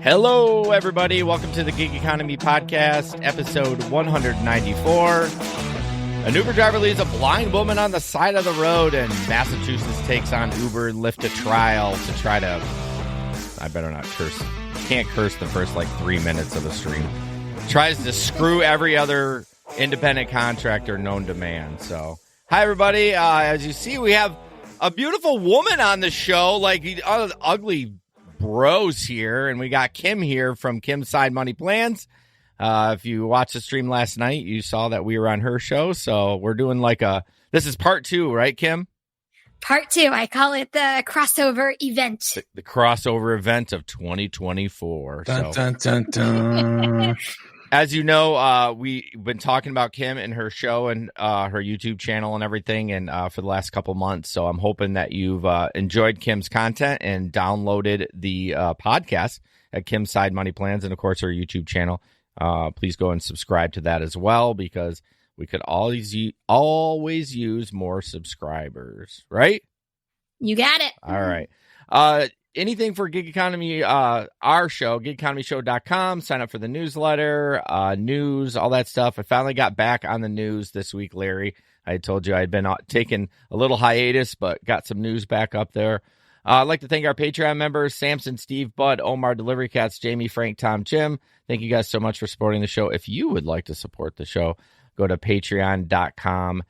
Hello, everybody. Welcome to the Gig Economy Podcast, episode 194. An Uber driver leaves a blind woman on the side of the road, and Massachusetts takes on Uber and Lyft a trial to try to... I better not curse. Can't curse the first, 3 minutes of the stream. Tries to screw every other independent contractor known to man. So, hi, everybody. As you see, we have a beautiful woman on the show, ugly bros here, and we got Kim here from Kim's Side Money Plans. If you watched the stream last night, you saw that we were on her show, so we're doing this is part 2, right, Kim? Part 2. I call it the crossover event. The crossover event of 2024. Dun, dun, dun, dun. As you know, we've been talking about Kim and her show and her YouTube channel and everything, and for the last couple months. So I'm hoping that you've enjoyed Kim's content and downloaded the podcast at Kim's Side Money Plans, and of course her YouTube channel. Please go and subscribe to that as well, because we could always use more subscribers, right? You got it. All right. Anything for Gig Economy, our show, gigeconomyshow.com. Sign up for the newsletter, news, all that stuff. I finally got back on the news this week, Larry. I told you I'd been taking a little hiatus, but got some news back up there. I'd like to thank our Patreon members, Samson, Steve, Bud, Omar, Delivery Cats, Jamie, Frank, Tom, Jim. Thank you guys so much for supporting the show. If you would like to support the show, go to patreon.com/the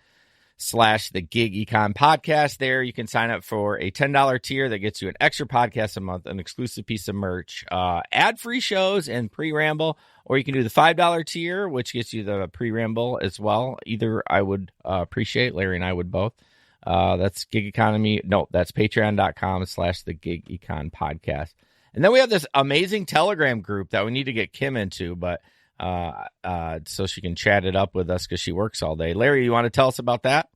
Gig Econ Podcast. There you can sign up for a $10 tier that gets you an extra podcast a month, an exclusive piece of merch, ad-free shows, and pre-ramble. Or you can do the $5 tier, which gets you the pre-ramble as well. Either I would appreciate. Larry and I would both. That's Gig Economy. No, that's patreon.com/the Gig Econ Podcast. And then we have this amazing Telegram group that we need to get Kim into, but so she can chat it up with us because she works all day. Larry, you want to tell us about that?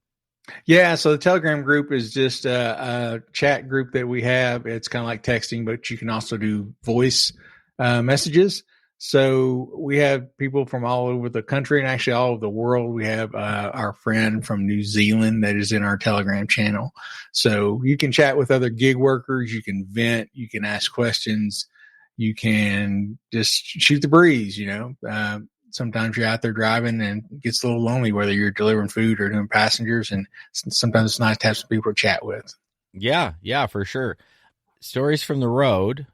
Yeah, so the Telegram group is just a chat group that we have. It's kind of like texting, but you can also do voice messages. So we have people from all over the country and actually all over the world. We have our friend from New Zealand that is in our Telegram channel. So you can chat with other gig workers. You can vent. You can ask questions. You can just shoot the breeze, sometimes you're out there driving and it gets a little lonely, whether you're delivering food or doing passengers. And sometimes it's nice to have some people to chat with. Yeah, for sure. Stories from the road.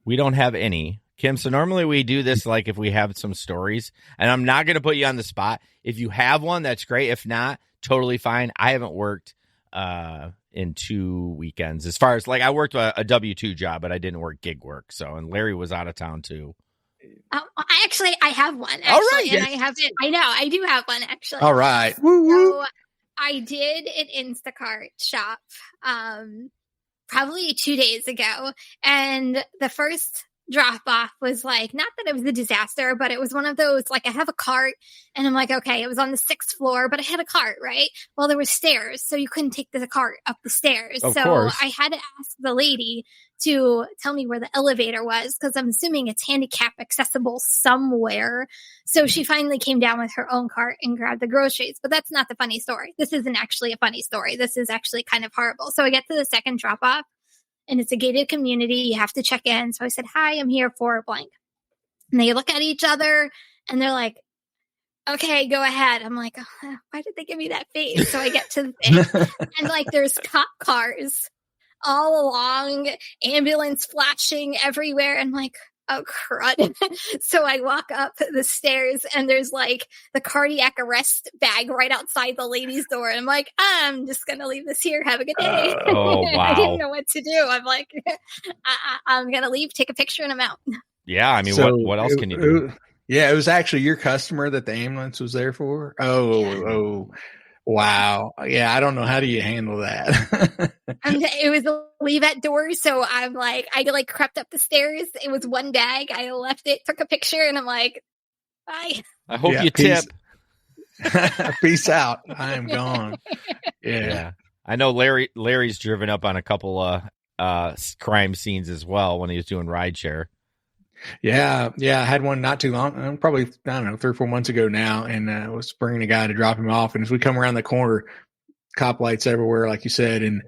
We don't have any. Kim, so normally we do this if we have some stories, and I'm not going to put you on the spot. If you have one, that's great. If not, totally fine. I haven't worked in 2 weekends. As far as I worked a W-2 job, but I didn't work gig work. So, and Larry was out of town too. I have one. All right, and I have it. I know I do have one actually. All right. So I did an Instacart shop, probably 2 days ago, and the first drop off was not that it was a disaster, but it was one of those I have a cart and I'm okay, it was on the 6th floor, but I had a cart, right? Well, there were stairs, so you couldn't take the cart up the stairs. Of so course. I had to ask the lady to tell me where the elevator was, because I'm assuming it's handicap accessible somewhere. So she finally came down with her own cart and grabbed the groceries. But that's not the funny story. This isn't actually a funny story. This is actually kind of horrible. So I get to the second drop off, and it's a gated community. You have to check in. So I said, hi, I'm here for blank. And they look at each other and they're like, okay, go ahead. I'm like, oh, why did they give me that face? So I get to the thing and there's cop cars all along, ambulance flashing everywhere. And oh, crud. So I walk up the stairs and there's the cardiac arrest bag right outside the lady's door. And I'm I'm just going to leave this here. Have a good day. Oh, wow. I didn't know what to do. I'm I'm going to leave, take a picture, and I'm out. Yeah, I mean, so what else can you do? It was actually your customer that the ambulance was there for. Oh, wow. Yeah, I don't know. How do you handle that? It was a leave at door, so I'm I crept up the stairs. It was one bag. I left it, took a picture, and I'm bye. I hope you tip. Peace out. I am gone. Yeah. I know Larry's driven up on a couple crime scenes as well when he was doing rideshare. Yeah. I had one not too long, probably, 3 or 4 months ago now, and I was bringing a guy to drop him off. And as we come around the corner, cop lights everywhere, like you said, and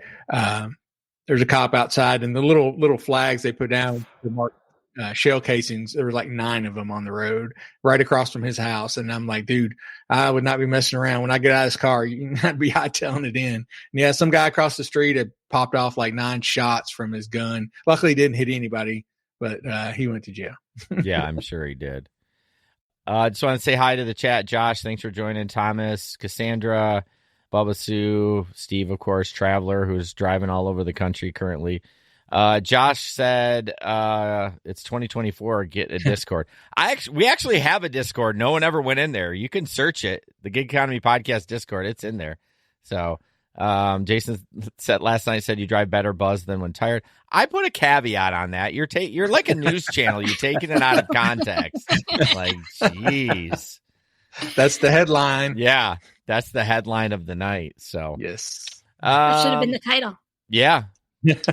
there's a cop outside, and the little flags they put down to mark shell casings. There were like 9 of them on the road right across from his house. And I'm like, dude, I would not be messing around. When I get out of this car, you not be hightailing it in. And yeah, some guy across the street had popped off like 9 shots from his gun. Luckily, he didn't hit anybody, but he went to jail. Yeah, I'm sure he did. Just want to say hi to the chat. Josh, thanks for joining. Thomas, Cassandra, Bubba Sue, Steve, of course, Traveler, who's driving all over the country currently. Josh said it's 2024. Get a Discord. We actually have a Discord. No one ever went in there. You can search it. The Gig Economy Podcast Discord. It's in there. So Jason said last night, said you drive better buzzed than when tired. I put a caveat on that. You're like a news channel. You're taking it out of context. Like, jeez. That's the headline. Yeah, that's the headline of the night. So yes, that should have been the title. Yeah.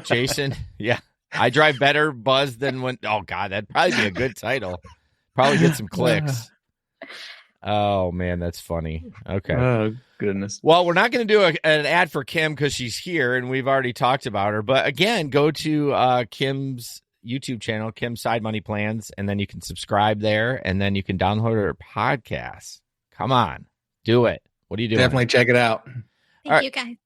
Jason, yeah. I drive better buzz than when. Oh, God, that'd probably be a good title. Probably get some clicks. Oh, man, that's funny. Okay. Oh, goodness. Well, we're not going to do an ad for Kim because she's here, and we've already talked about her. But, again, go to Kim's YouTube channel, Kim's Side Money Plans, and then you can subscribe there, and then you can download her podcast. Come on. Do it. What are you doing? Definitely check it out. Thank you, guys.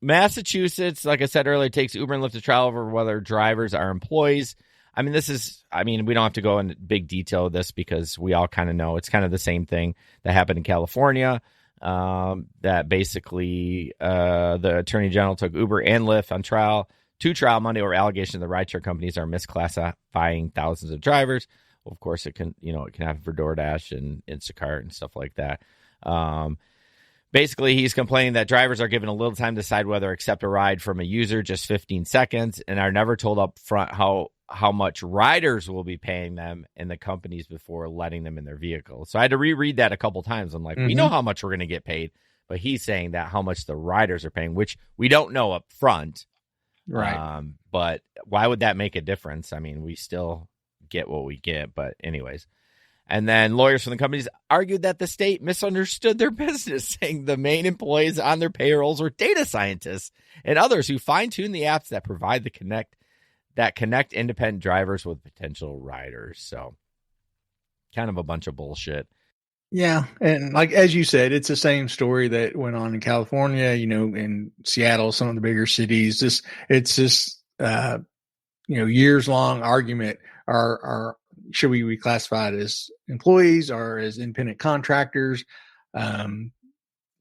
Massachusetts, like I said earlier, takes Uber and Lyft to trial over whether drivers are employees. I mean, we don't have to go into big detail of this because we all kind of know it's kind of the same thing that happened in California. That basically the Attorney General took Uber and Lyft on trial Monday over allegations the rideshare companies are misclassifying thousands of drivers. Well, of course, it can happen for DoorDash and Instacart and stuff like that. Basically, he's complaining that drivers are given a little time to decide whether to accept a ride from a user, just 15 seconds, and are never told up front how much riders will be paying them and the companies before letting them in their vehicle. So I had to reread that a couple times. I'm like, we know how much we're going to get paid, but he's saying that how much the riders are paying, which we don't know up front. Right. But why would that make a difference? I mean, we still get what we get, but anyways. And then lawyers from the companies argued that the state misunderstood their business, saying the main employees on their payrolls were data scientists and others who fine-tune the apps that provide connect independent drivers with potential riders. So kind of a bunch of bullshit. Yeah. And like, as you said, it's the same story that went on in California, in Seattle, some of the bigger cities. It's this years long argument. Should we be classified as employees or as independent contractors? And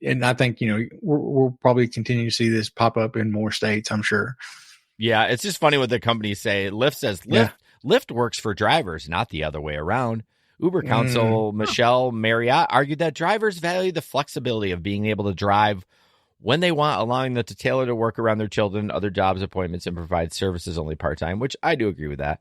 I think, we'll probably continue to see this pop up in more states, I'm sure. Yeah, it's just funny what the companies say. Lyft says Lyft works for drivers, not the other way around. Uber counsel Michelle Marriott argued that drivers value the flexibility of being able to drive when they want, allowing them to tailor to work around their children, other jobs, appointments, and provide services only part-time, which I do agree with that.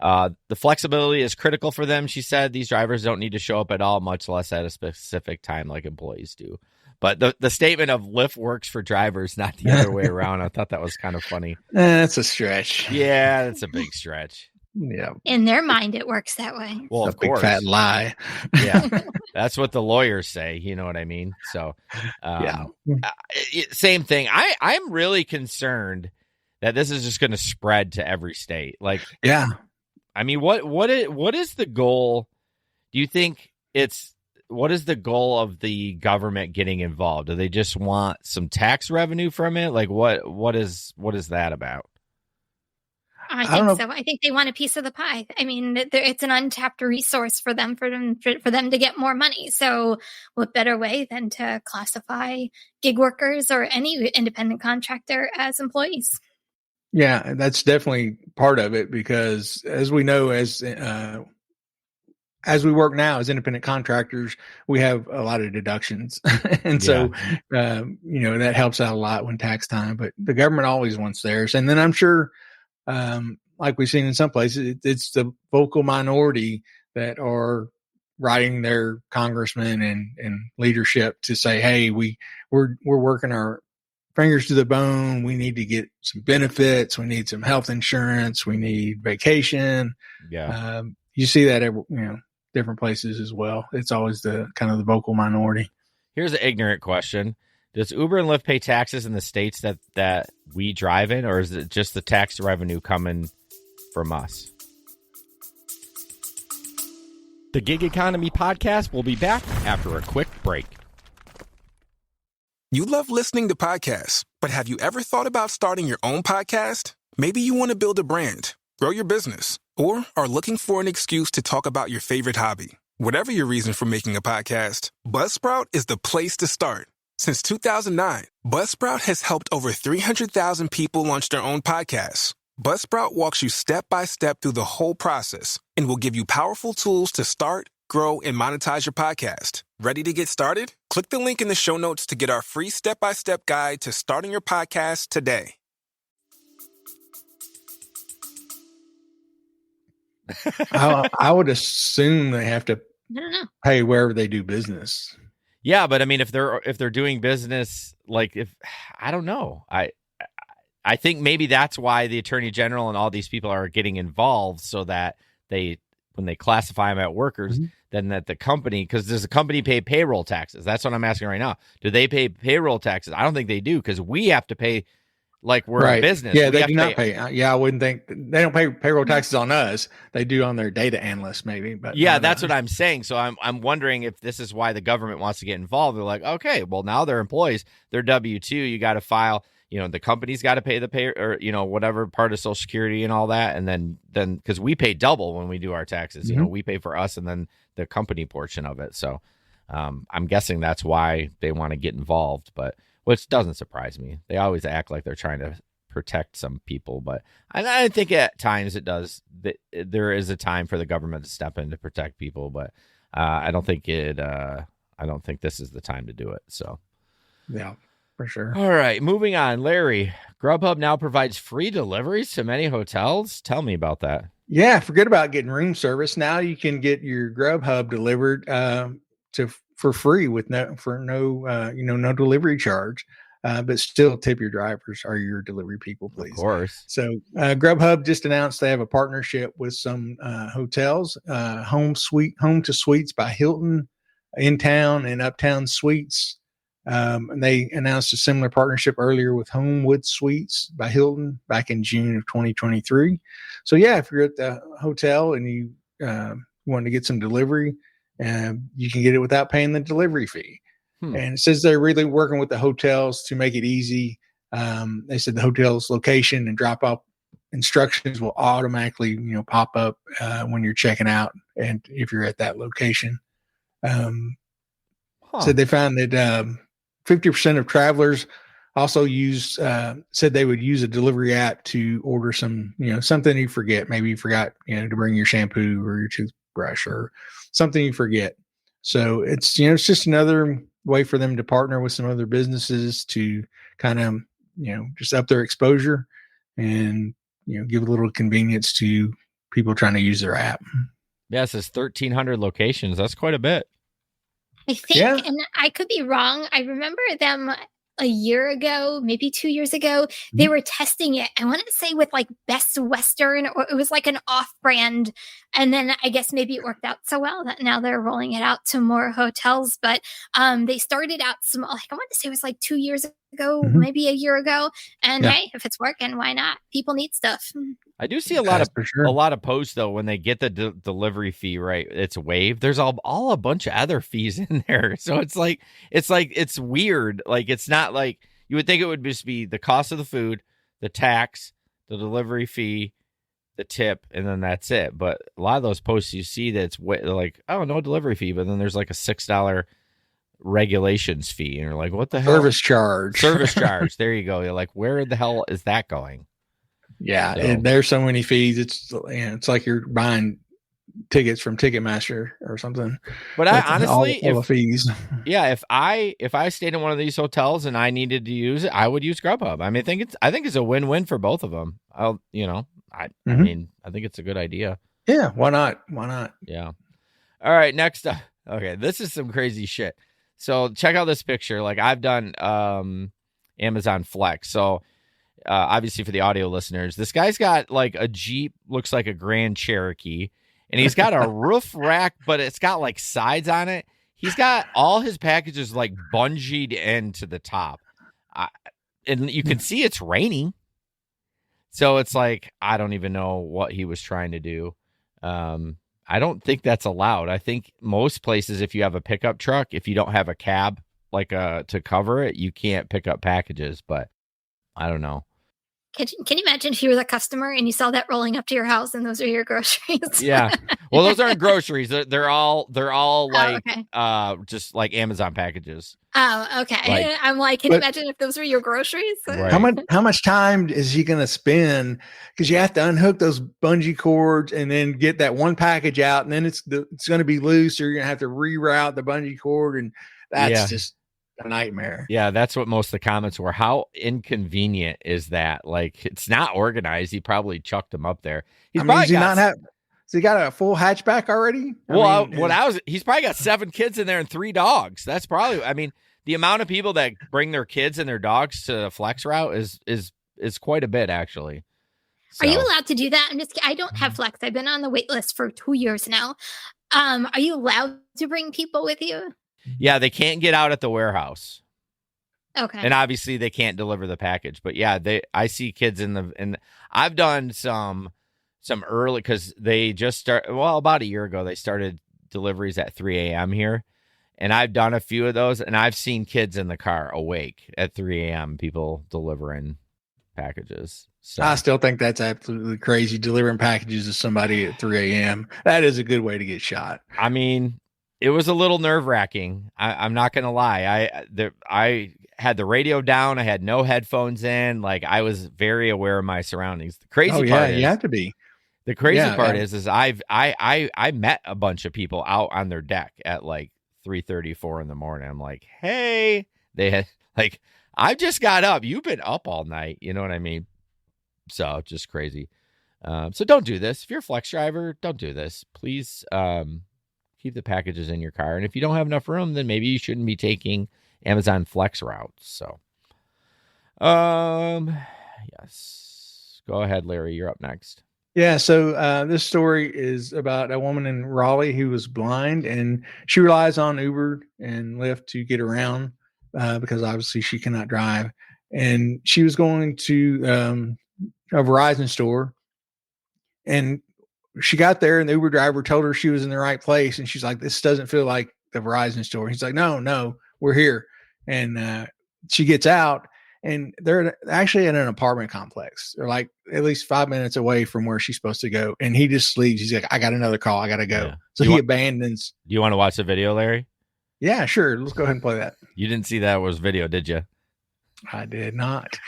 The flexibility is critical for them, she said. These drivers don't need to show up at all, much less at a specific time like employees do. But the statement of Lyft works for drivers, not the other way around, I thought that was kind of funny. That's a stretch. Yeah, that's a big stretch. Yeah. In their mind, it works that way. Well, it's of a big course. fat lie. Yeah, that's what the lawyers say. You know what I mean? So, same thing. I'm really concerned that this is just going to spread to every state. Like, yeah. I mean, what is the goal? Do you think what is the goal of the government getting involved? Do they just want some tax revenue from it? Like, what is that about? I think so. I think they want a piece of the pie. I mean, it's an untapped resource for them to get more money. So what better way than to classify gig workers or any independent contractor as employees? Yeah, that's definitely part of it, because as we know, as we work now as independent contractors, we have a lot of deductions. And so, that helps out a lot when tax time, but the government always wants theirs. And then I'm sure, like we've seen in some places, it's the vocal minority that are writing their congressmen and leadership to say, hey, we're working our fingers to the bone. We need to get some benefits. We need some health insurance. We need vacation. Yeah. You see that different places as well. It's always the kind of the vocal minority. Here's an ignorant question. Does Uber and Lyft pay taxes in the states that we drive in, or is it just the tax revenue coming from us? The Gig Economy Podcast will be back after a quick break. You love listening to podcasts, but have you ever thought about starting your own podcast? Maybe you want to build a brand, grow your business, or are looking for an excuse to talk about your favorite hobby. Whatever your reason for making a podcast, Buzzsprout is the place to start. Since 2009, Buzzsprout has helped over 300,000 people launch their own podcasts. Buzzsprout walks you step by step through the whole process and will give you powerful tools to start, grow, and monetize your podcast. Ready to get started? Click the link in the show notes to get our free step-by-step guide to starting your podcast today. I would assume they have to I don't know. pay wherever they do business. Yeah, but I mean, if they're doing business, like if I don't know, I think maybe that's why the attorney general and all these people are getting involved, so that when they classify them at workers, then that the company, because does the company pay payroll taxes? That's what I'm asking right now. Do they pay payroll taxes? I don't think they do, because we have to pay like we're a business. Yeah, they do not pay. Yeah, I wouldn't think they don't pay payroll taxes on us. They do on their data analysts, maybe. But yeah, that's what I'm saying. So I'm wondering if this is why the government wants to get involved. They're like, okay, well now they're employees, they're W-2. You got to file. The company's got to pay the pay or whatever part of Social Security and all that, and then because we pay double when we do our taxes. We pay for us and then the company portion of it. So I'm guessing that's why they want to get involved, but. Which doesn't surprise me. They always act like they're trying to protect some people, but I think at times it does. There is a time for the government to step in to protect people, but I don't think I don't think this is the time to do it. So, yeah, for sure. All right, moving on. Larry, Grubhub now provides free deliveries to many hotels. Tell me about that. Yeah, forget about getting room service. Now you can get your Grubhub delivered for free with no delivery charge, but still tip your drivers or your delivery people, please. Of course. So Grubhub just announced they have a partnership with some hotels, Home to Suites by Hilton, In Town and Uptown Suites. And they announced a similar partnership earlier with Homewood Suites by Hilton back in June of 2023. So yeah, if you're at the hotel and you want to get some delivery, you can get it without paying the delivery fee. And it says they're really working with the hotels to make it easy. They said the hotel's location and drop-off instructions will automatically, pop up when you're checking out, and if you're at that location. Said they found that 50% of travelers also said they would use a delivery app to order some, something you forget. Maybe you forgot, to bring your shampoo or your toothbrush or something you forget. So it's just another way for them to partner with some other businesses to kind of just up their exposure and give a little convenience to people trying to use their app. Yeah, it says 1,300 locations. That's quite a bit. I think, and I could be wrong. I remember them a year ago, maybe 2 years ago, they were testing it. I want to say with like Best Western, or it was like an off-brand. And then I guess maybe it worked out so well that now they're rolling it out to more hotels. But they started out small. Like I want to say it was like 2 years ago, maybe a year ago. And hey, if it's working, why not? People need stuff. I do see a lot of posts though when they get the delivery fee right, it's waived. There's all a bunch of other fees in there, so it's weird. Like it's not like you would think it would just be the cost of the food, the tax, the delivery fee, the tip, and then that's it. But a lot of those posts you see that it's like, oh, no delivery fee, but then there's like a $6 regulations fee, and you're like, what the hell? Service charge. There you go. You're like, where the hell is that going? Yeah, and there's so many fees. It's like you're buying tickets from Ticketmaster or something. But I honestly, all the fees. Yeah, if I stayed in one of these hotels and I needed to use it, I would use Grubhub. I mean, I think it's a win-win for both of them. I mean, I think it's a good idea. Yeah, why not? Yeah. All right, next up. Okay, this is some crazy shit. So check out this picture. Like I've done Amazon Flex. So obviously for the audio listeners, this guy's got like a Jeep, looks like a Grand Cherokee, and he's got a roof rack, but it's got like sides on it. He's got all his packages like bungeed into the top. And you can see it's raining. So it's like, I don't even know what he was trying to do. I I don't think that's allowed. I think most places, if you have a pickup truck, if you don't have a cab to cover it, you can't pick up packages. But I don't know. Can you imagine if you were the customer and you saw that rolling up to your house and those are your groceries? Yeah. Well, those aren't groceries. They're all like okay. Just like Amazon packages. Oh, okay. I'm like, can you imagine if those were your groceries? Right. How much time is he going to spend? Because you have to unhook those bungee cords and then get that one package out, and then it's going to be loose, or you're going to have to reroute the bungee cord, and that's just a nightmare. Yeah, that's what most of the comments were. How inconvenient is that? Like, it's not organized. He probably chucked them up there. Has he got a full hatchback already? He's probably got 7 kids in there and 3 dogs. That's probably, the amount of people that bring their kids and their dogs to the flex route is quite a bit, actually. So. Are you allowed to do that? I don't have flex. I've been on the wait list for 2 years now. Are you allowed to bring people with you? Yeah, they can't get out at the warehouse. Okay. And obviously they can't deliver the package. But yeah, I see kids and I've done some early, because they just about a year ago, they started deliveries at 3 a.m. here. And I've done a few of those, and I've seen kids in the car awake at 3 a.m., people delivering packages. So I still think that's absolutely crazy, delivering packages to somebody at 3 a.m. That is a good way to get shot. It was a little nerve-wracking. I'm not going to lie. I had the radio down. I had no headphones in. Like, I was very aware of my surroundings. The crazy part is, you have to be. The crazy part is I met a bunch of people out on their deck at like 3:34 in the morning. I'm like, hey, they had I just got up. You've been up all night. You know what I mean? So just crazy. So don't do this. If you're a flex driver, don't do this. Please keep the packages in your car. And if you don't have enough room, then maybe you shouldn't be taking Amazon flex routes. So, yes. Go ahead, Larry. You're up next. Yeah, so this story is about a woman in Raleigh who was blind, and she relies on Uber and Lyft to get around because obviously she cannot drive. And she was going to a Verizon store, and she got there, and the Uber driver told her she was in the right place, and she's like, "This doesn't feel like the Verizon store." He's like, "No, we're here." And she gets out, and they're actually in an apartment complex. They're like at least 5 minutes away from where she's supposed to go. And he just leaves. He's like, "I got another call. I got to go." Yeah. So he abandons. Do you want to watch the video, Larry? Yeah, sure. Let's go ahead and play that. You didn't see that was video, did you? I did not.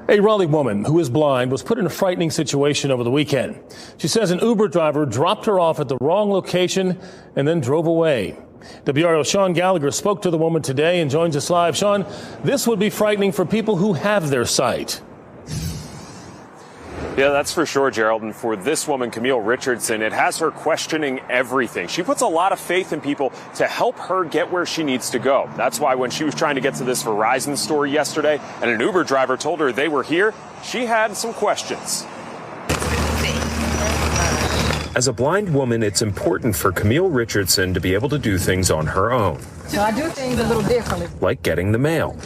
A Raleigh woman who is blind was put in a frightening situation over the weekend. She says an Uber driver dropped her off at the wrong location and then drove away. WRL's Sean Gallagher spoke to the woman today and joins us live. Sean, this would be frightening for people who have their sight. Yeah, that's for sure, Gerald. And for this woman, Camille Richardson, it has her questioning everything. She puts a lot of faith in people to help her get where she needs to go. That's why when she was trying to get to this Verizon store yesterday and an Uber driver told her they were here, she had some questions. As a blind woman, it's important for Camille Richardson to be able to do things on her own. So I do things a little differently. Like getting the mail.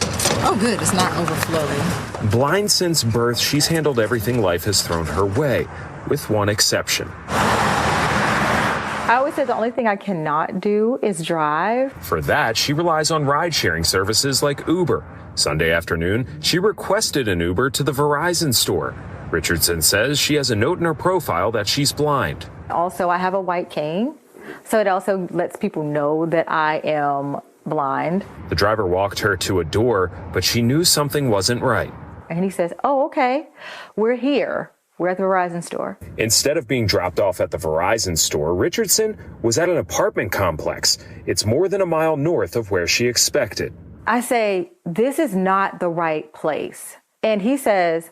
Oh, good. It's not overflowing. Blind since birth, she's handled everything life has thrown her way, with one exception. I always say the only thing I cannot do is drive. For that, she relies on ride-sharing services like Uber. Sunday afternoon, she requested an Uber to the Verizon store. Richardson says she has a note in her profile that she's blind. Also, I have a white cane, so it also lets people know that I am blind. The driver walked her to a door, but she knew something wasn't right. And he says, "Oh, okay, we're here. We're at the Verizon store." Instead of being dropped off at the Verizon store, Richardson was at an apartment complex. It's more than a mile north of where she expected. I say, "This is not the right place." And he says,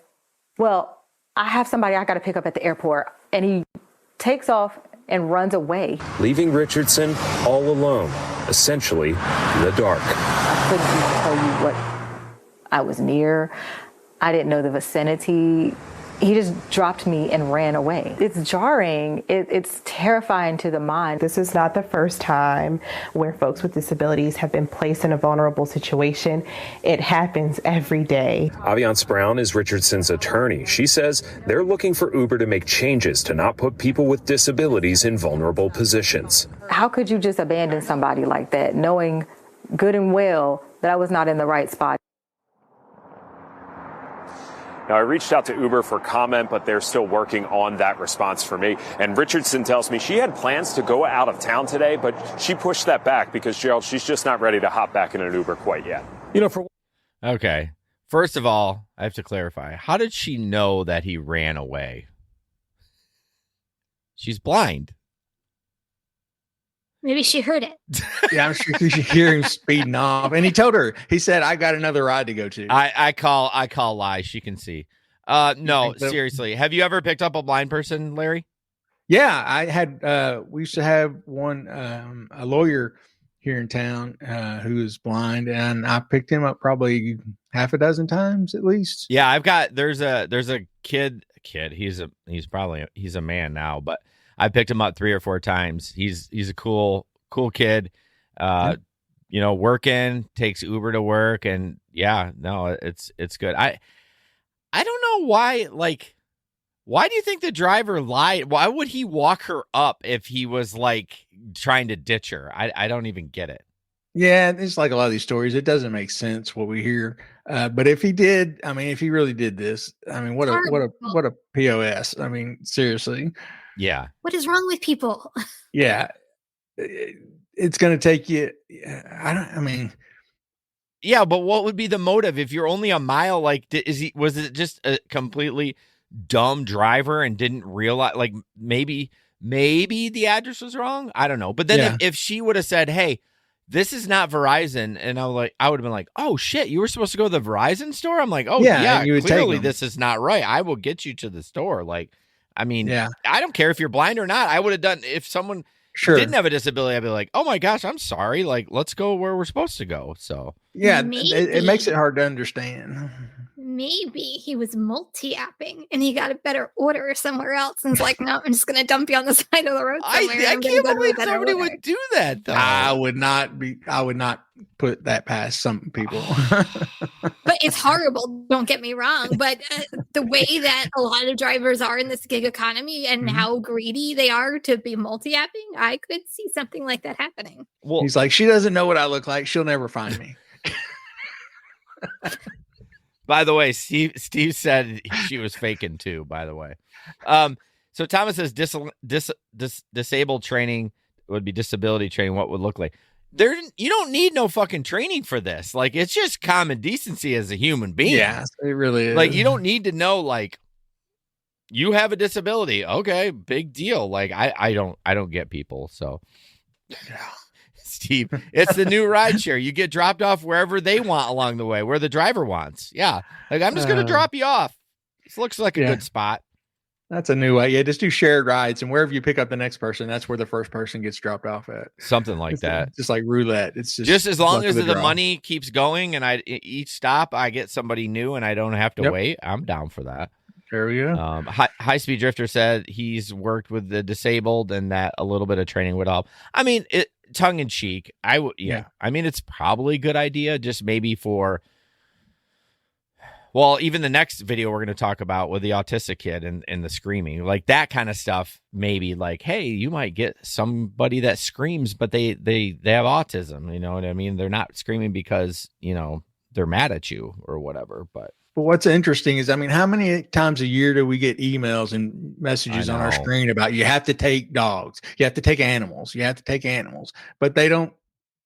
"Well, I have somebody I got to pick up at the airport." And he takes off and runs away, leaving Richardson all alone, essentially in the dark. I couldn't even tell you what I was near. I didn't know the vicinity. he just dropped me and ran away. It's jarring. It's terrifying to the mind. This is not the first time where folks with disabilities have been placed in a vulnerable situation. It happens every day. Aviance Brown is Richardson's attorney. She says they're looking for Uber to make changes to not put people with disabilities in vulnerable positions. How could you just abandon somebody like that, knowing good and well that I was not in the right spot? Now, I reached out to Uber for comment, but they're still working on that response for me. And Richardson tells me she had plans to go out of town today, but she pushed that back because, Gerald, she's just not ready to hop back in an Uber quite yet. Okay. First of all, I have to clarify. How did she know that he ran away? She's blind. Maybe she heard it. Yeah, I'm sure you should hear him speeding off. And he told her, he said, I got another ride to go to. I call lies. She can see. No, seriously. Have you ever picked up a blind person, Larry? Yeah, I had, we used to have one, a lawyer here in town, who is blind, and I picked him up probably half a dozen times at least. Yeah, there's a kid. He's a man now, but I picked him up 3 or 4 times. He's a cool kid. Working, takes Uber to work, and it's good. I don't know why. Like, why do you think the driver lied? Why would he walk her up if he was like trying to ditch her? I don't even get it. Yeah, it's like a lot of these stories. It doesn't make sense what we hear. But if he did, if he really did this, what a POS. Seriously. Yeah. What is wrong with people? Yeah. It's going to take you. Yeah, but what would be the motive if you're only a mile? Like, was it just a completely dumb driver and didn't realize? Like, maybe the address was wrong. I don't know. But then if she would have said, "Hey, this is not Verizon," and I would have been like, "Oh shit, you were supposed to go to the Verizon store." I'm like, "Oh yeah, clearly this is not right. I will get you to the store." Like, I don't care if you're blind or not. I would have done if someone didn't have a disability. I'd be like, "Oh my gosh, I'm sorry. Like, let's go where we're supposed to go." So yeah, it makes it hard to understand. Maybe he was multi-apping and he got a better order somewhere else and was like, "No, I'm just going to dump you on the side of the road somewhere." I can't believe somebody would do that, though. I would not put that past some people. But it's horrible. Don't get me wrong. But the way that a lot of drivers are in this gig economy and how greedy they are to be multi-apping, I could see something like that happening. Well, he's like, she doesn't know what I look like. She'll never find me. By the way, Steve said she was faking too, by the way. So Thomas says disabled training would be disability training. What would look like? You don't need no fucking training for this. Like, it's just common decency as a human being. Yeah, it really is. Like, you don't need to know, like, you have a disability. Okay, big deal. Like, I don't get people. So Steve, it's the new rideshare. You get dropped off wherever they want along the way, where the driver wants. Yeah. Like, I'm just going to drop you off. This looks like a good spot. That's a new way. Yeah, just do shared rides, and wherever you pick up the next person, that's where the first person gets dropped off at. Something like that. Just like roulette. It's just as long as the money keeps going, and each stop I get somebody new, and I don't have to wait. I'm down for that. There we go. High Speed Drifter said he's worked with the disabled, and that a little bit of training would help. Tongue in cheek. It's probably a good idea. Just maybe for. Well, even the next video we're going to talk about with the autistic kid and the screaming, like that kind of stuff, maybe like, hey, you might get somebody that screams, but they have autism. You know what I mean? They're not screaming because, they're mad at you or whatever. But what's interesting is, how many times a year do we get emails and messages on our screen about you have to take dogs, you have to take animals, but they don't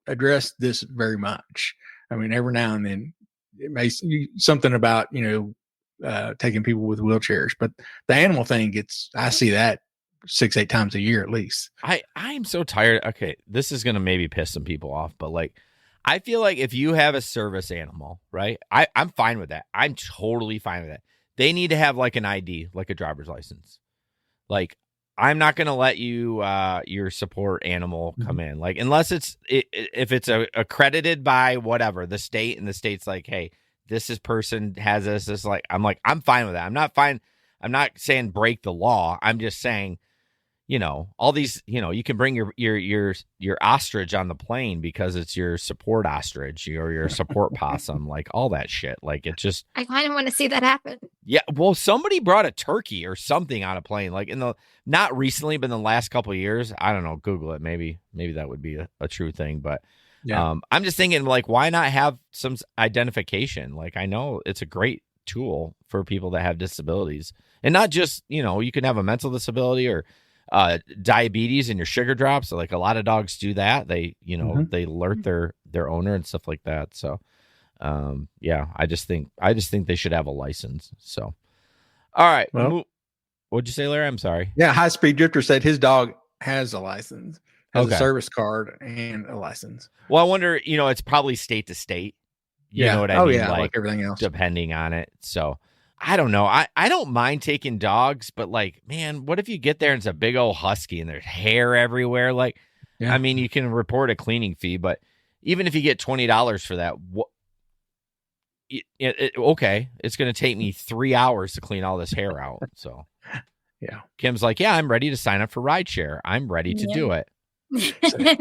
address this very much. Every now and then. It may something about, taking people with wheelchairs, but the animal thing I see that 6-8 times a year at least. I'm so tired. Okay. This is going to maybe piss some people off, but like, I feel like if you have a service animal, right? I'm fine with that. I'm totally fine with that. They need to have like an ID, like a driver's license. Like, I'm not going to let you, your support animal come in. Like, unless if it's accredited by whatever, the state, and the state's like, hey, this person has this, I'm fine with that. I'm not fine. I'm not saying break the law. I'm just saying, all these, you can bring your ostrich on the plane because it's your support ostrich or your support possum, like all that shit. Like it just, I kind of want to see that happen. yeah. Well, somebody brought a turkey or something on a plane, like not recently, but in the last couple of years. I don't know. Google it. Maybe that would be a true thing. But I'm just thinking, like, why not have some identification? Like, I know it's a great tool for people that have disabilities, and not just, you can have a mental disability or diabetes and your sugar drops. So, like, a lot of dogs do that. They, they alert their owner and stuff like that. So, I just think they should have a license. So, all right. Well, what'd you say, Larry? I'm sorry. Yeah. High Speed Drifter said his dog has a license, has Okay. a service card and a license. Well, I wonder, it's probably state to state. You know what I mean? Yeah, like everything else. Depending on it. So I don't know. I don't mind taking dogs, but like, man, what if you get there and it's a big old husky and there's hair everywhere? Like, I mean, you can report a cleaning fee, but even if you get $20 for that, okay, it's going to take me 3 hours to clean all this hair out. So yeah, Kim's like, yeah, I'm ready to sign up for rideshare. I'm ready to do it.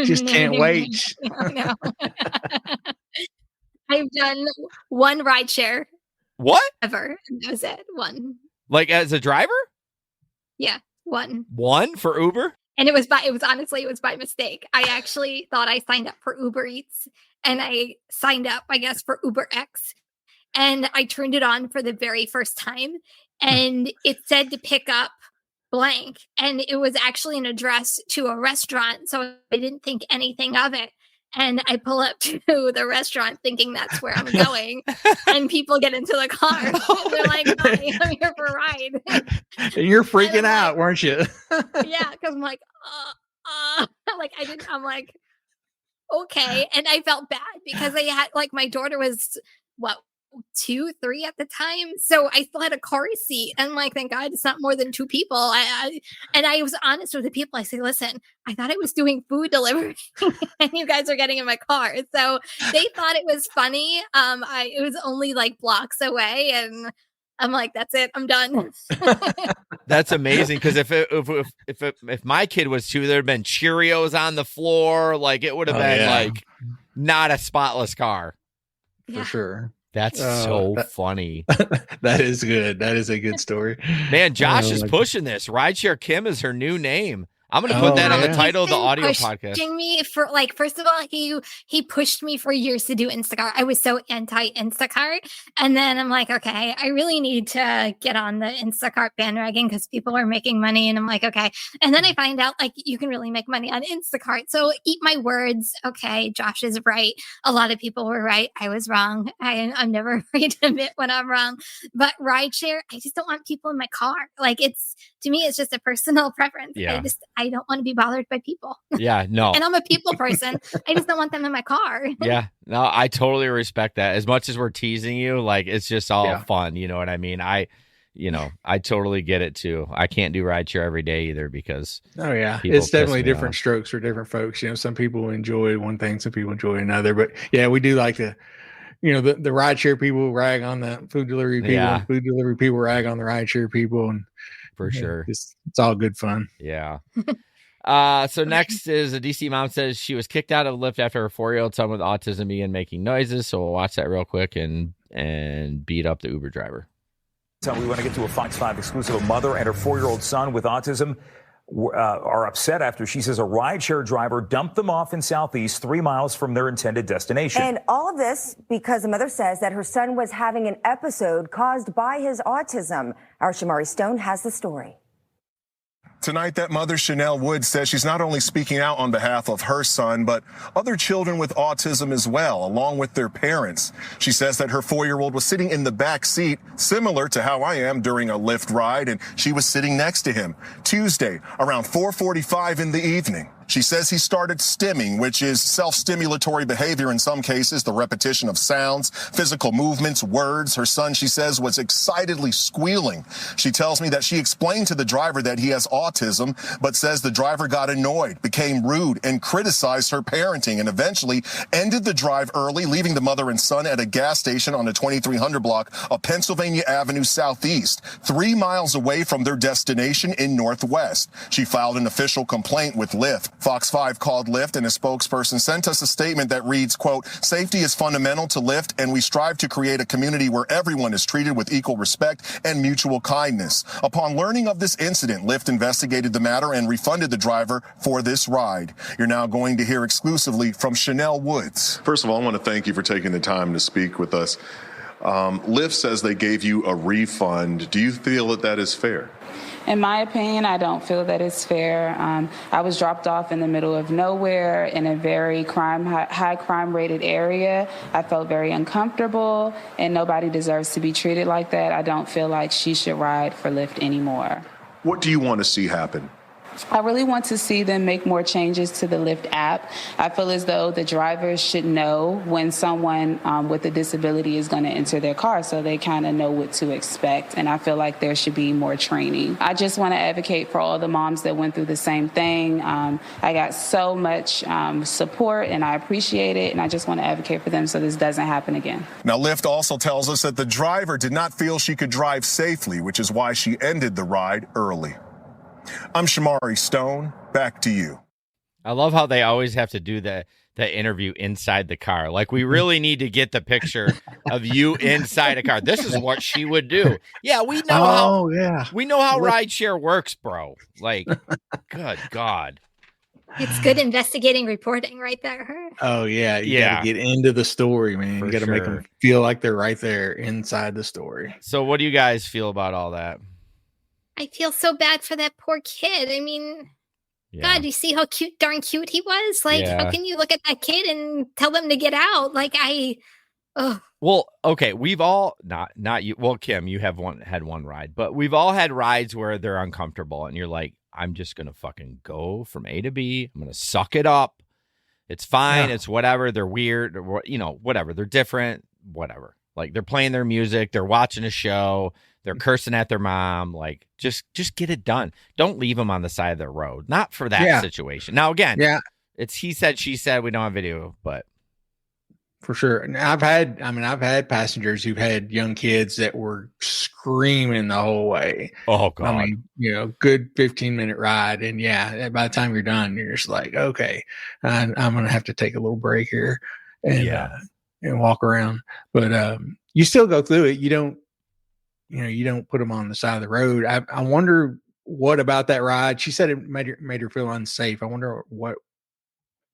Just can't wait. No. I've done one rideshare. What? Ever. That was it. One. Like as a driver? Yeah, one. One for Uber? And it was by mistake. I actually thought I signed up for Uber Eats, and I signed up, I guess, for Uber X. And I turned it on for the very first time, and it said to pick up blank. And it was actually an address to a restaurant, so I didn't think anything of it. And I pull up to the restaurant thinking that's where I'm going. And people get into the car. And they're like, hi, I'm here for a ride. And you're freaking out, weren't you? Yeah, because I'm like, I'm like, okay. And I felt bad because I had, like, my daughter was, 2, 3 at the time. So I still had a car seat. And I'm like, thank God it's not more than 2 people. And I was honest with the people. I say, listen, I thought I was doing food delivery and you guys are getting in my car. So they thought it was funny. It was only like blocks away. And I'm like, that's it. I'm done. That's amazing. Because if my kid was 2, there'd been Cheerios on the floor. Like it would have been like not a spotless car. For sure. That's so funny. That is good. That is a good story. Man, Josh is pushing this. Rideshare Kim is her new name. I'm going to put that on the title of the audio podcast. Me for first of all, he pushed me for years to do Instacart. I was so anti Instacart, and then I'm like, okay, I really need to get on the Instacart bandwagon because people are making money, and I'm like, okay. And then I find out like you can really make money on Instacart. So eat my words. Okay, Josh is right. A lot of people were right. I was wrong. I'm never afraid to admit when I'm wrong. But rideshare, I just don't want people in my car. Like to me, it's just a personal preference. Yeah. I don't want to be bothered by people. Yeah, no. And I'm a people person. I just don't want them in my car. Yeah, no, I totally respect that. As much as we're teasing you, like it's just all fun. You know what I mean? I totally get it too. I can't do rideshare every day either because it's definitely different strokes for different folks. Some people enjoy one thing, some people enjoy another. But yeah, we do like to. The rideshare people rag on the food delivery people. Yeah. And food delivery people rag on the rideshare people, and for sure, it's all good fun. Yeah. So next is a DC mom says she was kicked out of Lyft after her 4-year-old son with autism began making noises. So we'll watch that real quick and beat up the Uber driver. So we want to get to a Fox 5 exclusive. A mother and her 4-year-old son with autism are upset after she says a rideshare driver dumped them off in Southeast 3 miles from their intended destination. And all of this because the mother says that her son was having an episode caused by his autism. Our Shamari Stone has the story. Tonight, that mother, Chanel Wood, says she's not only speaking out on behalf of her son, but other children with autism as well, along with their parents. She says that her 4-year-old was sitting in the back seat, similar to how I am during a Lyft ride, and she was sitting next to him Tuesday around 4:45 in the evening. She says he started stimming, which is self-stimulatory behavior in some cases, the repetition of sounds, physical movements, words. Her son, she says, was excitedly squealing. She tells me that she explained to the driver that he has autism, but says the driver got annoyed, became rude, and criticized her parenting, and eventually ended the drive early, leaving the mother and son at a gas station on the 2300 block of Pennsylvania Avenue Southeast, 3 miles away from their destination in Northwest. She filed an official complaint with Lyft. Fox 5 called Lyft, and a spokesperson sent us a statement that reads, quote, "Safety is fundamental to Lyft, and we strive to create a community where everyone is treated with equal respect and mutual kindness." Upon learning of this incident, Lyft investigated the matter and refunded the driver for this ride. You're now going to hear exclusively from Chanel Woods. First of all, I want to thank you for taking the time to speak with us. Lyft says they gave you a refund. Do you feel that that is fair? In my opinion, I don't feel that it's fair. I was dropped off in the middle of nowhere in a very high crime rated area. I felt very uncomfortable, and nobody deserves to be treated like that. I don't feel like she should ride for Lyft anymore. What do you want to see happen? I really want to see them make more changes to the Lyft app. I feel as though the drivers should know when someone with a disability is going to enter their car, so they kind of know what to expect. And I feel like there should be more training. I just want to advocate for all the moms that went through the same thing. I got so much support, and I appreciate it. And I just want to advocate for them so this doesn't happen again. Now, Lyft also tells us that the driver did not feel she could drive safely, which is why she ended the ride early. I'm Shamari Stone. Back to you. I love how they always have to do the interview inside the car. Like, we really need to get the picture of you inside a car. This is what she would do. Yeah, we know we know how rideshare works, bro. Like, good God. It's good investigating reporting right there. Oh, yeah. You got to get into the story, man. You got to make them feel like they're right there inside the story. So what do you guys feel about all that? I feel so bad for that poor kid. I mean, God, you see how darn cute he was? Like, how can you look at that kid and tell them to get out? Like, Well, okay, we've all not you. Well, Kim, you had one ride, but we've all had rides where they're uncomfortable, and you're like, I'm just gonna fucking go from A to B. I'm gonna suck it up. It's fine. It's whatever. They're weird, or whatever. They're different. Whatever. Like, they're playing their music. They're watching a show. They're cursing at their mom. Like, just get it done. Don't leave them on the side of the road. Not for that situation. Now, again, it's he said, she said. We don't have video, but for sure. And I've had passengers who've had young kids that were screaming the whole way. Oh God! I mean, good 15-minute ride, and by the time you're done, you're just like, okay, I'm gonna have to take a little break here and walk around. But you still go through it. You don't put them on the side of the road. I wonder what about that ride. She said it made her feel unsafe. I wonder what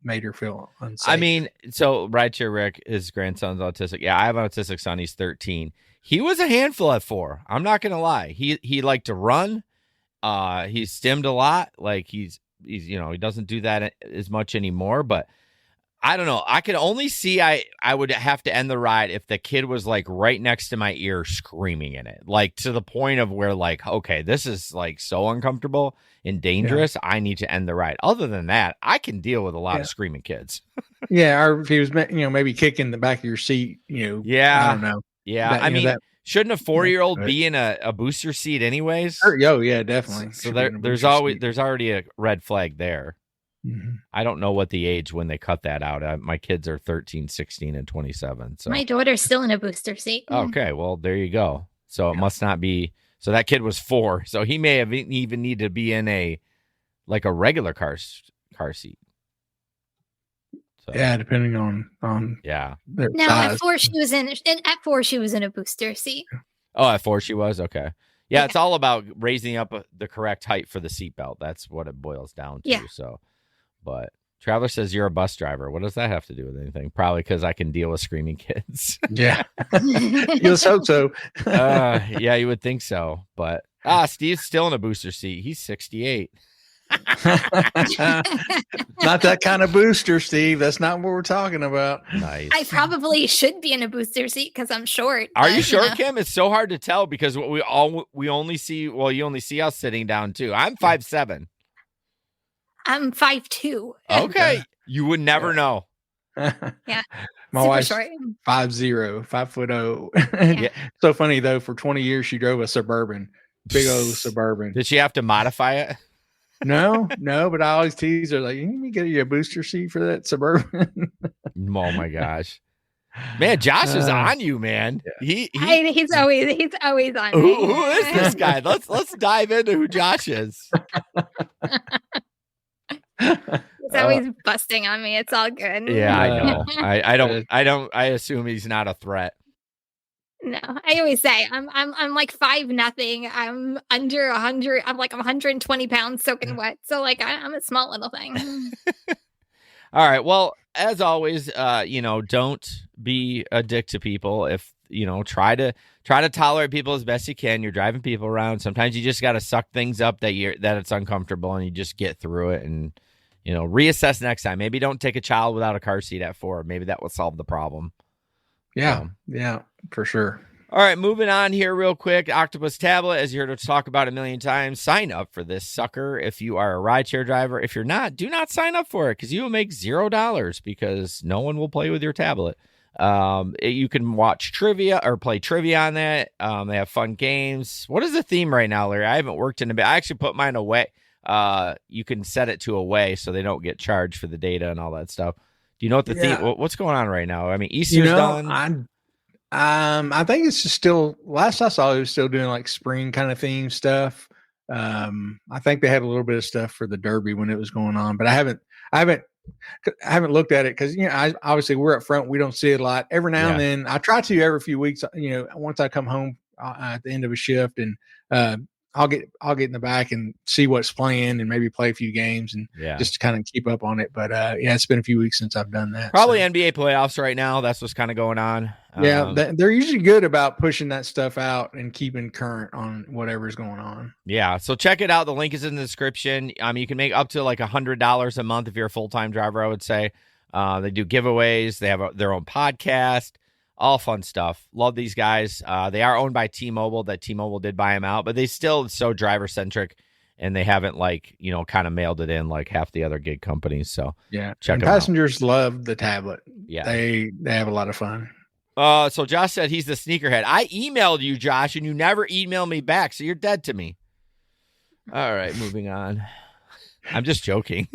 made her feel unsafe. I mean, so Rideshare Rick, his grandson's autistic. Yeah, I have an autistic son. He's 13. He was a handful at 4. I'm not gonna lie. He liked to run. He stimmed a lot. Like he doesn't do that as much anymore. But I don't know. I could only see I would have to end the ride if the kid was like right next to my ear screaming in it, like to the point of where like, okay, this is like so uncomfortable and dangerous. I need to end the ride. Other than that, I can deal with a lot of screaming kids. Or if he was, maybe kicking the back of your seat, I don't know. Yeah. Shouldn't a 4-year-old be in a booster seat anyways? Sure. Oh yeah, definitely. So there's already a red flag there. Mm-hmm. I don't know what the age when they cut that out. My kids are 13, 16, and 27. So my daughter's still in a booster seat. Okay, well, there you go. So it must not be. So that kid was 4. So he may have even need to be in a regular car seat. So, depending on their size. At 4 she was in a booster seat. Oh, at 4 she was? Okay. Yeah, it's all about raising up the correct height for the seatbelt. That's what it boils down to. Yeah. So, but Traveler says you're a bus driver. What does that have to do with anything? Probably because I can deal with screaming kids. Yeah. Let's hope so. Yeah, you would think so. But Steve's still in a booster seat. He's 68. Not that kind of booster, Steve. That's not what we're talking about. Nice. I probably should be in a booster seat because I'm short. Are you short, Kim? It's so hard to tell because we only see. Well, you only see us sitting down too. I'm 5'7". I'm 5'2". Okay. You would never know. Yeah. My Super wife's short. 5'0", 5'0". Yeah. So funny though. For 20 years, she drove a Suburban, big old Suburban. Did she have to modify it? No. But I always tease her like, "You need to get you a booster seat for that Suburban." Oh my gosh. Man, Josh is on you, man. Yeah. He's always on me. Who is this guy? Let's dive into who Josh is. He's always busting on me. It's all good. Yeah, I know. I assume he's not a threat. No, I always say I'm like 5'0". I'm under 100. I'm like 120 pounds soaking wet. So like I'm a small little thing. All right. Well, as always, don't be a dick to people. If try to tolerate people as best you can. You're driving people around. Sometimes you just got to suck things up that it's uncomfortable, and you just get through it and reassess next time. Maybe don't take a child without a car seat at 4. Maybe that will solve the problem. Yeah, for sure. All right, moving on here real quick. Octopus tablet, as you heard us talk about a million times. Sign up for this sucker if you are a rideshare driver. If you're not, do not sign up for it because you will make $0 because no one will play with your tablet. You can watch trivia or play trivia on that. They have fun games. What is the theme right now, Larry? I haven't worked in a bit. I actually put mine away. You can set it to away so they don't get charged for the data and all that stuff. Do you know what the theme? What's going on right now? I mean, Easter's done. I think it's just still. Last I saw, it was still doing like spring kind of theme stuff. I think they had a little bit of stuff for the Derby when it was going on, but I haven't looked at it because obviously we're up front. We don't see it a lot. Every now and then, I try to every few weeks. Once I come home at the end of a shift, and I'll get in the back and see what's playing and maybe play a few games and just to kind of keep up on it. But it's been a few weeks since I've done that. Probably NBA playoffs right now. That's what's kind of going on. They're usually good about pushing that stuff out and keeping current on whatever's going on. Yeah, so check it out. The link is in the description. You can make up to like $100 a month if you're a full-time driver, I would say. They do giveaways. They have their own podcast. All fun stuff. Love these guys. They are owned by T-Mobile. That T-Mobile did buy them out, but they still so driver-centric, and they haven't kind of mailed it in like half the other gig companies. So check them out. Passengers love the tablet. Yeah, they have a lot of fun. So Josh said he's the sneakerhead. I emailed you, Josh, and you never emailed me back, so you're dead to me. All right, moving on. I'm just joking.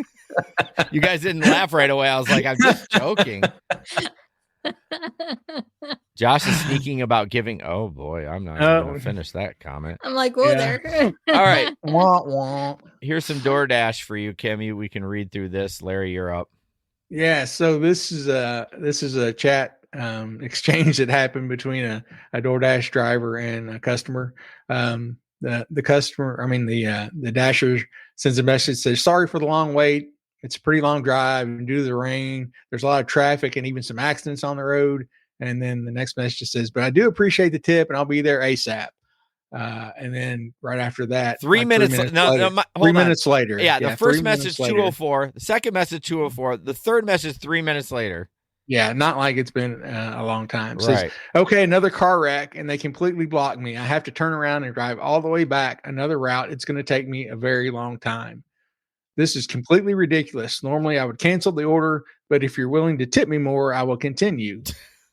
You guys didn't laugh right away. I was like, I'm just joking. Josh is sneaking about giving. Oh boy, I'm not going to finish that comment. I'm like, whoa there. All right. Wah, wah. Here's some DoorDash for you, Kim. We can read through this. Larry, you're up. Yeah. So this is a chat exchange that happened between a DoorDash driver and a customer. The customer, the Dasher sends a message, says, "Sorry for the long wait. It's a pretty long drive, and due to the rain, there's a lot of traffic and even some accidents on the road." And then the next message says, "But I do appreciate the tip, and I'll be there ASAP." And then right after that, 3 minutes. 3 minutes later. Yeah, the first message 2:04, the second message 2:04, the third message 3 minutes later. Yeah, not like it's been a long time. Says, right. "Okay, another car wreck, and they completely blocked me. I have to turn around and drive all the way back another route. It's going to take me a very long time. This is completely ridiculous. Normally, I would cancel the order, but if you're willing to tip me more, I will continue."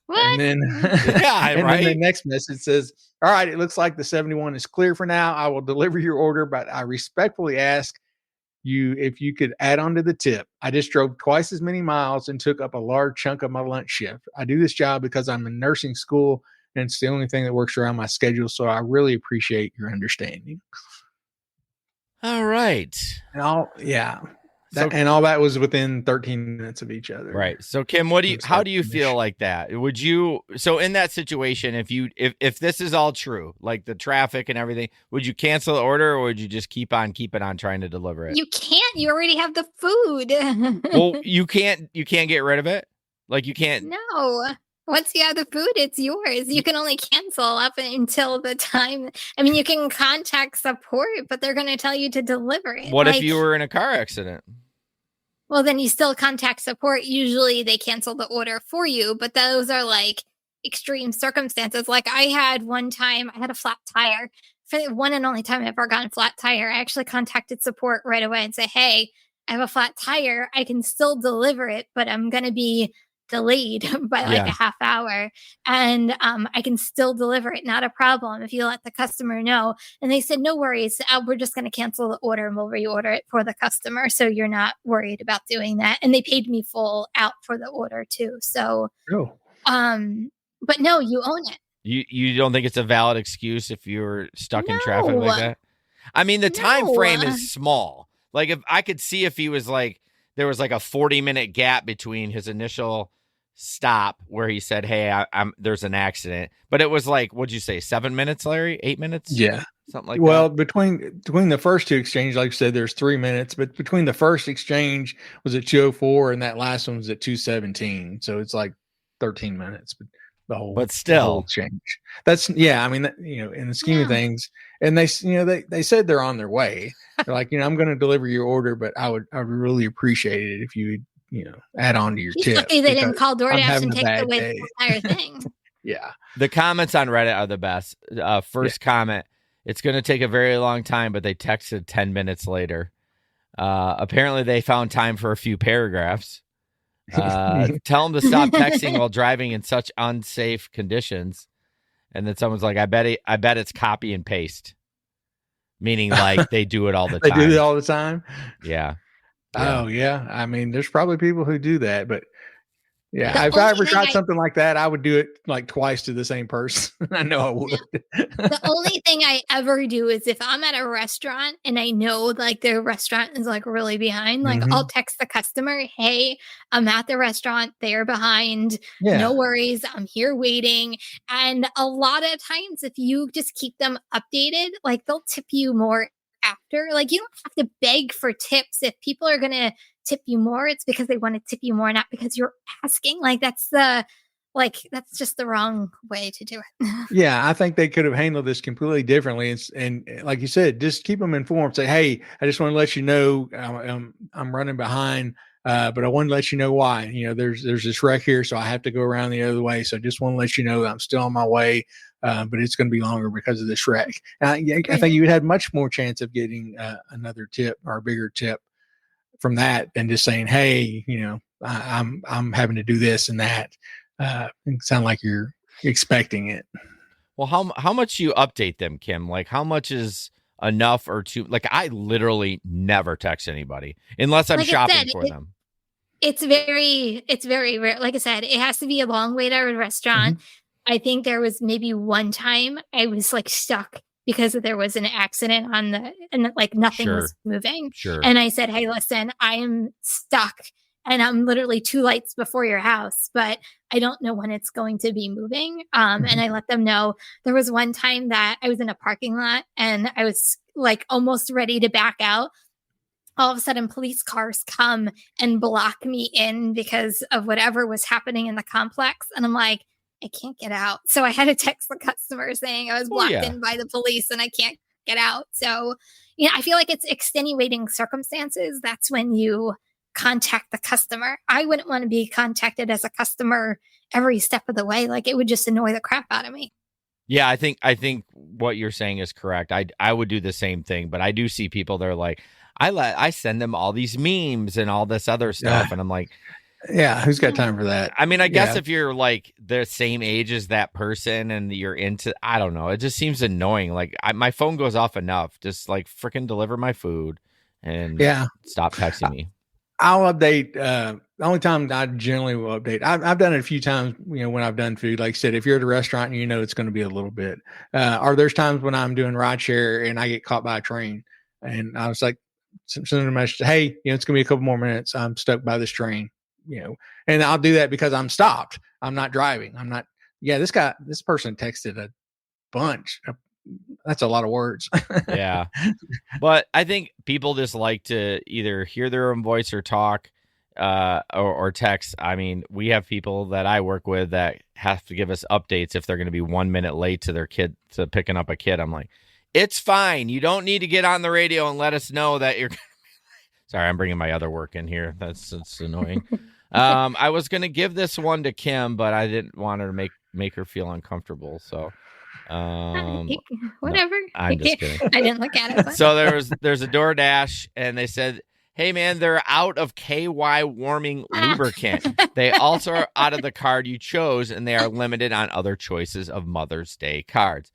What? And then, then the next message says, "All right, it looks like the 71 is clear for now. I will deliver your order, but I respectfully ask you if you could add on to the tip. I just drove twice as many miles and took up a large chunk of my lunch shift. I do this job because I'm in nursing school, and it's the only thing that works around my schedule, so I really appreciate your understanding." All right. And all that was within 13 minutes of each other. Right. So Kim, how do you feel like that? Would you, so in that situation, if this is all true, like the traffic and everything, would you cancel the order, or would you just keep on trying to deliver it? You can't, you already have the food. Well, you can't get rid of it. Like you can't. No. Once you have the food, it's yours. You can only cancel up until the time. You can contact support, but they're going to tell you to deliver it. What if you were in a car accident? Well, then you still contact support. Usually they cancel the order for you, but those are like extreme circumstances. Like I had one time, I had a flat tire. For the one and only time I've ever gotten a flat tire, I actually contacted support right away and say, "Hey, I have a flat tire. I can still deliver it, but I'm going to be delayed by like a half hour, and I can still deliver it. Not a problem if you let the customer know. And they said, no worries. We're just going to cancel the order and we'll reorder it for the customer. So you're not worried about doing that. And they paid me full out for the order too. So, but no, you own it. You don't think it's a valid excuse if you're stuck in traffic like that? I mean, the time frame is small. Like, if I could see if he was like, there was like a 40-minute gap between his initial stop where he said, hey, there's an accident. But it was like, what'd you say, 7 minutes, Larry? 8 minutes? Yeah. Something like well, that. between the first two exchanges, like you said, there's 3 minutes. But between the first exchange was at 2:04 and that last one was at 2:17. So it's like 13 minutes. But the whole exchange. That's I mean, in the scheme of things, and they said they're on their way. They're like, I'm going to deliver your order, but I would really appreciate it if you would, add on to your tip. Lucky they didn't call DoorDash and take away the entire thing. Yeah. The comments on Reddit are the best. First comment, it's going to take a very long time, but they texted 10 minutes later. Apparently they found time for a few paragraphs. Tell them to stop texting while driving in such unsafe conditions. And then someone's like, I bet it's copy and paste. Meaning like they do it all the time. They do it all the time? Yeah. Oh, yeah. I mean, there's probably people who do that, but if I ever got something like that, I would do it like twice to the same person. I know I would. The only thing I ever do is if I'm at a restaurant and I know like their restaurant is like really behind, like I'll text the customer, hey, I'm at the restaurant. They're behind. Yeah. No worries. I'm here waiting. And a lot of times if you just keep them updated, like they'll tip you more after. Like you don't have to beg for tips. If people are going to tip you more, it's because they want to tip you more, not because you're asking. Like that's just the wrong way to do it. Yeah, I think they could have handled this completely differently. And like you said, just keep them informed. Say, hey, I just want to let you know I'm running behind, but I want to let you know why. There's this wreck here, so I have to go around the other way. So I just want to let you know that I'm still on my way, but it's going to be longer because of this wreck. I think you would have much more chance of getting another tip or a bigger tip from that than just saying, hey, I'm having to do this and that. It sound like you're expecting it. Well, how much you update them, Kim? Like how much is enough or too? Like I literally never text anybody unless I'm shopping for them. It's very rare. Like I said, it has to be a long wait at a restaurant. I think there was maybe one time I was like stuck because there was an accident and like nothing was moving. Sure. And I said, hey, listen, I am stuck and I'm literally 2 lights before your house, but I don't know when it's going to be moving. And I let them know. There was one time that I was in a parking lot and I was like almost ready to back out. All of a sudden, police cars come and block me in because of whatever was happening in the complex. And I'm like, I can't get out. So I had to text the customer saying I was blocked in by the police and I can't get out. So, I feel like it's extenuating circumstances. That's when you contact the customer. I wouldn't want to be contacted as a customer every step of the way. Like it would just annoy the crap out of me. Yeah, I think what you're saying is correct. I would do the same thing, but I do see people that are like, I send them all these memes and all this other stuff. And I'm like, yeah, who's got time for that? I mean, I guess if you're like the same age as that person and you're into, I don't know, it just seems annoying. Like my phone goes off enough. Just like freaking deliver my food and stop texting me. I'll update. The only time I generally will update, I've done it a few times, when I've done food. Like I said, if you're at a restaurant and it's going to be a little bit, or there's times when I'm doing rideshare and I get caught by a train and I was like, sending a message, hey, it's going to be a couple more minutes. I'm stuck by this train. And I'll do that because I'm stopped. I'm not driving. I'm not. Yeah, this person texted a bunch. That's a lot of words. Yeah. But I think people just like to either hear their own voice or talk or text. I mean, we have people that I work with that have to give us updates if they're going to be 1 minute late to their kid, to picking up a kid. I'm like, it's fine. You don't need to get on the radio and let us know that you're. Sorry, I'm bringing my other work in here. It's annoying. I was going to give this one to Kim, but I didn't want her to make her feel uncomfortable. So, whatever. No, I'm just kidding. I didn't look at it. But. So there's a DoorDash, and they said, Hey, man, they're out of KY warming lubricant. They also are out of the card you chose, and they are limited on other choices of Mother's Day cards.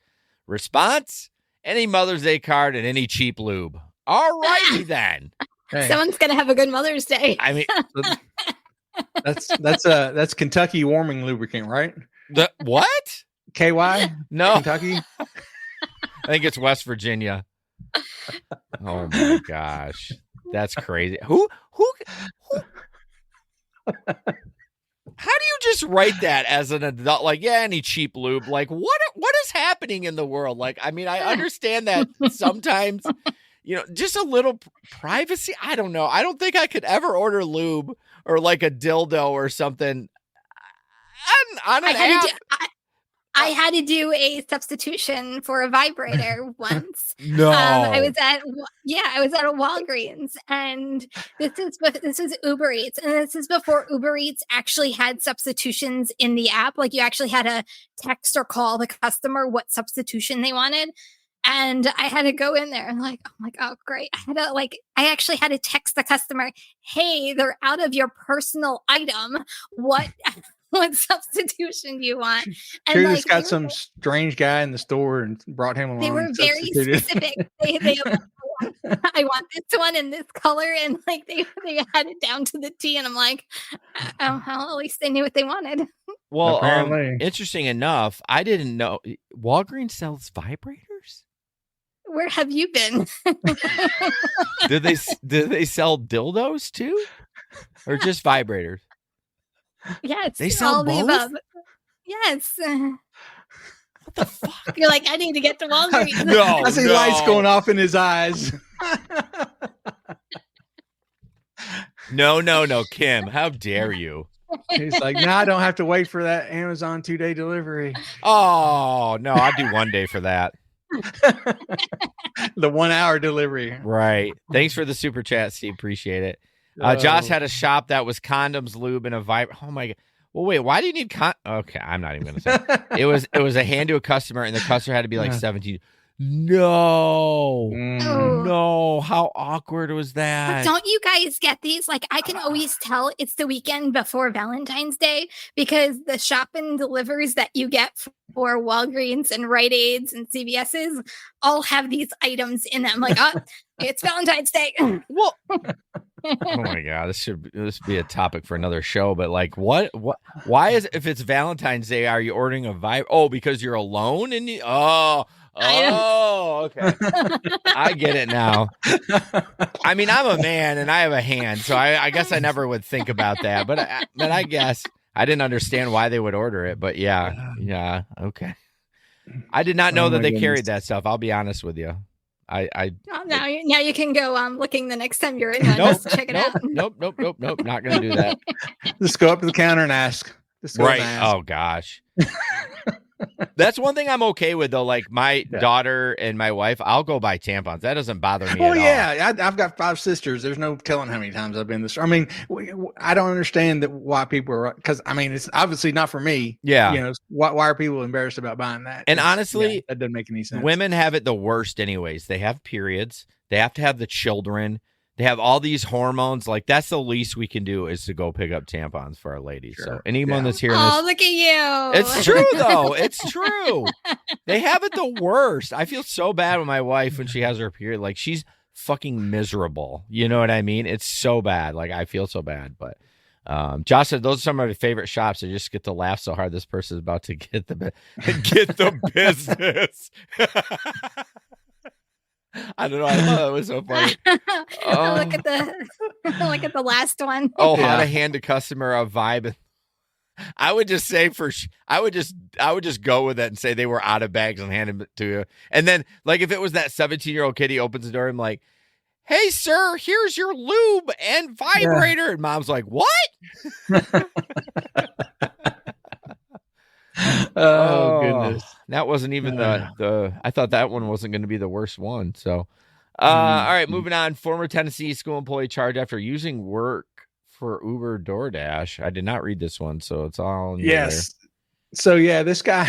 Response? Any Mother's Day card and any cheap lube. All righty then. Hey, Someone's going to have a good Mother's Day. I mean, that's Kentucky warming lubricant, right? the what? KY? No. Kentucky? I think it's West Virginia. Oh my gosh. That's crazy. Who how do you just write that as an adult? Like, yeah, any cheap lube. Like, what is happening in the world? Like, I mean, I understand that sometimes, just a little privacy. I don't know. I don't think I could ever order lube or like a dildo or something on an app. I had to do a substitution for a vibrator once. No, I was at a Walgreens, and this is Uber Eats, and this is before Uber Eats actually had substitutions in the app. Like, you actually had to text or call the customer what substitution they wanted. And I had to go in there and like, I'm like, oh great. I actually had to text the customer, hey, they're out of your personal item. What substitution do you want? And Sure, just got some strange guy in the store and brought him along. They were very specific. I want this one in this color, and like they had it down to the T. And I'm like, well, at least they knew what they wanted. Well, Apparently. Interesting enough, I didn't know Walgreens sells vibrators. Where have you been? Did they sell dildos too, or just vibrators? Yes, they sell all both? the above. Yes. What the fuck? You're like, I need to get to Walgreens. No, I see lights going off in his eyes. No, Kim, how dare you? He's like, I don't have to wait for that Amazon 2-day delivery. Oh, no, I'd do 1 day for that. The 1 hour delivery. Right. Thanks for the super chat, Steve. Appreciate it. Josh had a shop that was condoms, lube, and a vibe. Oh my god. Well, wait. Why do you need Okay, I'm not even gonna say. It was a hand to a customer, and the customer had to be like 17. No. No. How awkward was that? But don't you guys get these? Like, I can always tell it's the weekend before Valentine's Day because the shop and delivers that you get for Walgreens and Rite Aids and CVS's all have these items in them. Like, oh, it's Valentine's Day. Well, oh my god, this be a topic for another show. But like, what? Why is if it's Valentine's Day, are you ordering a vibe? Oh, because you're alone and you. Oh, okay. I get it now. I mean, I'm a man and I have a hand, so I guess I never would think about that. But I guess I didn't understand why they would order it. But yeah, okay. I did not know that they carried that stuff. I'll be honest with you. Now you can go looking the next time you're in one. Just check it out. Nope. Not gonna do that. Just go up to the counter and ask. Right. Oh gosh. That's one thing I'm okay with though. Like my daughter and my wife, I'll go buy tampons. That doesn't bother me. Well, at yeah, I've got 5 sisters. There's no telling how many times I've been this. I mean, I don't understand why people are, because I mean, it's obviously not for me. Yeah. Why are people embarrassed about buying that? And honestly, that doesn't make any sense. Women have it the worst anyways. They have periods. They have to have the children. They have all these hormones. Like, that's the least we can do is to go pick up tampons for our ladies. Sure. So anyone that's hearing this. Oh, look at you. It's true, though. It's true. They have it the worst. I feel so bad with my wife when she has her period. Like, she's fucking miserable. You know what I mean? It's so bad. Like, I feel so bad. But Josh said those are some of my favorite shops. I just get to laugh so hard this person is about to get the business. I don't know. I thought that was so funny. Look at the last one. Oh, how to hand a customer a vibe. I would just say I would just go with that and say they were out of bags and hand them to you. And then, like, if it was that 17-year-old kid, he opens the door and I'm like, hey, sir, here's your lube and vibrator. Yeah. And mom's like, what? Oh, goodness. That wasn't even the I thought that one wasn't going to be the worst one. So, all right, moving on. Former Tennessee school employee charged after using work for Uber DoorDash. I did not read this one, so it's all in yes. So yeah, this guy,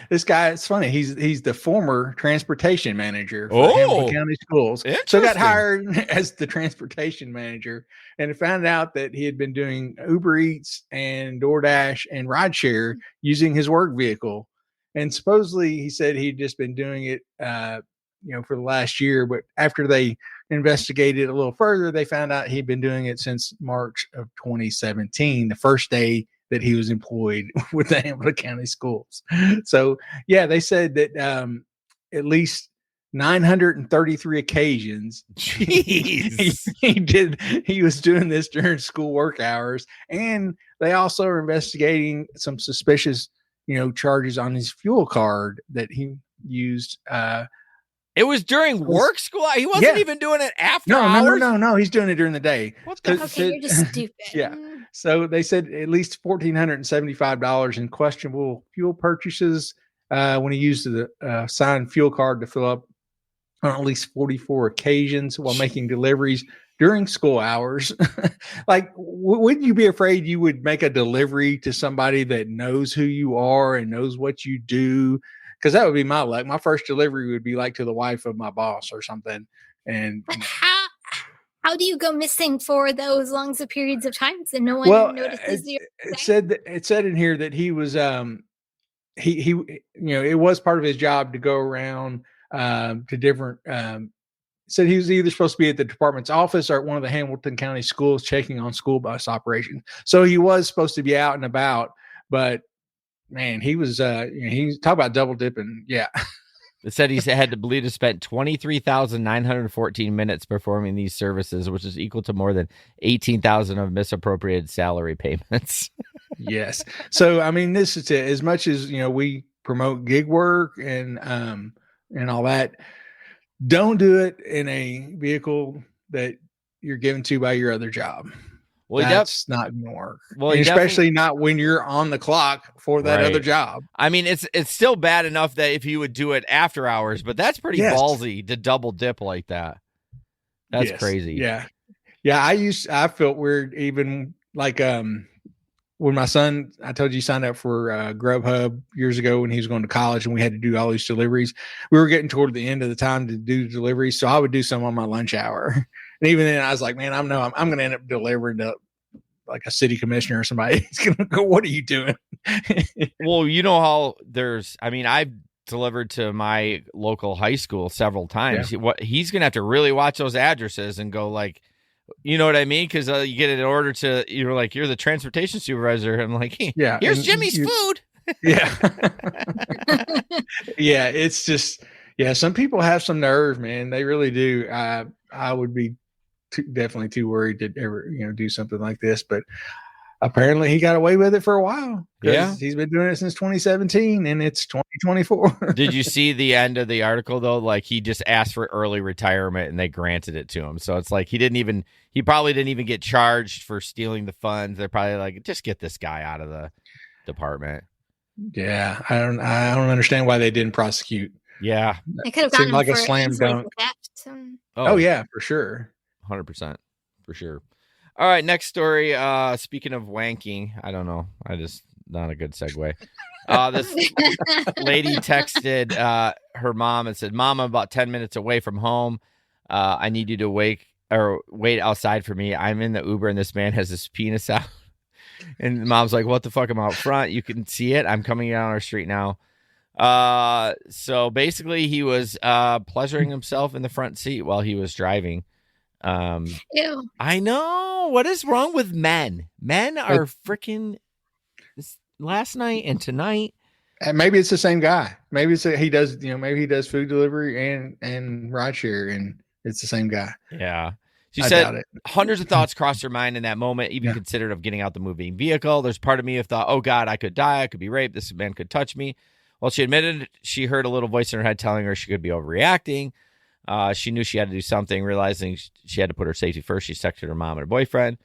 it's funny. He's the former transportation manager for Hamilton County Schools. So got hired as the transportation manager, and found out that he had been doing Uber Eats and DoorDash and rideshare using his work vehicle. And supposedly, he said he'd just been doing it, for the last year. But after they investigated a little further, they found out he'd been doing it since March of 2017, the first day that he was employed with the Hamilton County Schools. So, yeah, they said that at least 933 occasions he was doing this during school work hours. And they also are investigating some suspicious, charges on his fuel card that he used. It was during work school. He wasn't even doing it after hours. No. He's doing it during the day. Okay, you're just stupid. Yeah. So they said at least $1,475 in questionable fuel purchases when he used the signed fuel card to fill up on at least 44 occasions while making deliveries during school hours. Like, wouldn't you be afraid you would make a delivery to somebody that knows who you are and knows what you do? Because that would be my luck. My first delivery would be like to the wife of my boss or something. And how do you go missing for those long periods of time and no one notices you? It said in here that he was he it was part of his job to go around to different said he was either supposed to be at the department's office or at one of the Hamilton County schools checking on school bus operation. So he was supposed to be out and about, but man, he was he talk about double dipping. Yeah. It said he had to believe to spend 23,914 minutes performing these services, which is equal to more than 18,000 of misappropriated salary payments. Yes. So, I mean, this is it. As much as, we promote gig work and all that, don't do it in a vehicle that you're given to by your other job. Well, that's not going to work. Well, especially not when you're on the clock for that other job. I mean, it's still bad enough that if you would do it after hours, but that's pretty ballsy to double dip like that. That's crazy. Yeah. Yeah. I felt weird even like when my son, I told you, signed up for Grubhub years ago when he was going to college and we had to do all these deliveries. We were getting toward the end of the time to do deliveries. So I would do some on my lunch hour. And even then I was like, man, I'm going to end up delivering to like a city commissioner or somebody. He's going to go, what are you doing? Well, you know how I've delivered to my local high school several times. Yeah. He's going to have to really watch those addresses and go like, you know what I mean? Because you get an order to, you're the transportation supervisor. I'm like, hey, here's Jimmy's food. Yeah. Yeah. It's just, some people have some nerve, man. They really do. I would be definitely too worried to ever, do something like this, but apparently he got away with it for a while. Yeah. He's been doing it since 2017 and it's 2024. Did you see the end of the article though? Like he just asked for early retirement and they granted it to him. So it's like he probably didn't even get charged for stealing the funds. They're probably like, just get this guy out of the department. Yeah. I don't understand why they didn't prosecute. Yeah. They could have gotten like him a for slam dunk. Theft. Oh yeah, for sure. 100%. For sure. All right, next story. Speaking of wanking, I don't know. Not a good segue. This lady texted her mom and said, "Mom, I'm about 10 minutes away from home. I need you to wait outside for me. I'm in the Uber and this man has his penis out." And mom's like, "What the fuck? I'm out front. You can see it. I'm coming down our street now." So basically he was pleasuring himself in the front seat while he was driving. Ew. I know. What is wrong with men? Men are freaking last night and tonight. And maybe it's the same guy. Maybe he does food delivery and rideshare and it's the same guy. Yeah. She said hundreds of thoughts crossed her mind in that moment, even considered of getting out the moving vehicle. There's part of me who thought, oh God, I could die. I could be raped. This man could touch me. Well, she admitted she heard a little voice in her head telling her she could be overreacting. She knew she had to do something, realizing she had to put her safety first. She texted her mom and her boyfriend.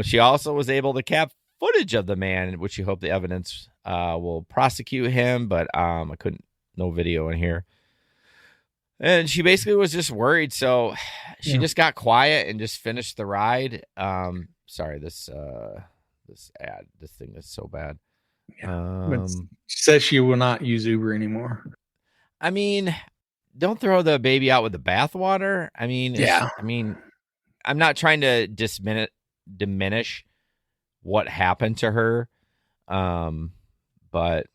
She also was able to cap footage of the man, which she hoped the evidence will prosecute him, but no video in here. And she basically was just worried, so she just got quiet and just finished the ride. Sorry, this thing is so bad. But she says she will not use Uber anymore. I mean, don't throw the baby out with the bathwater. I mean, I'm not trying to diminish what happened to her. But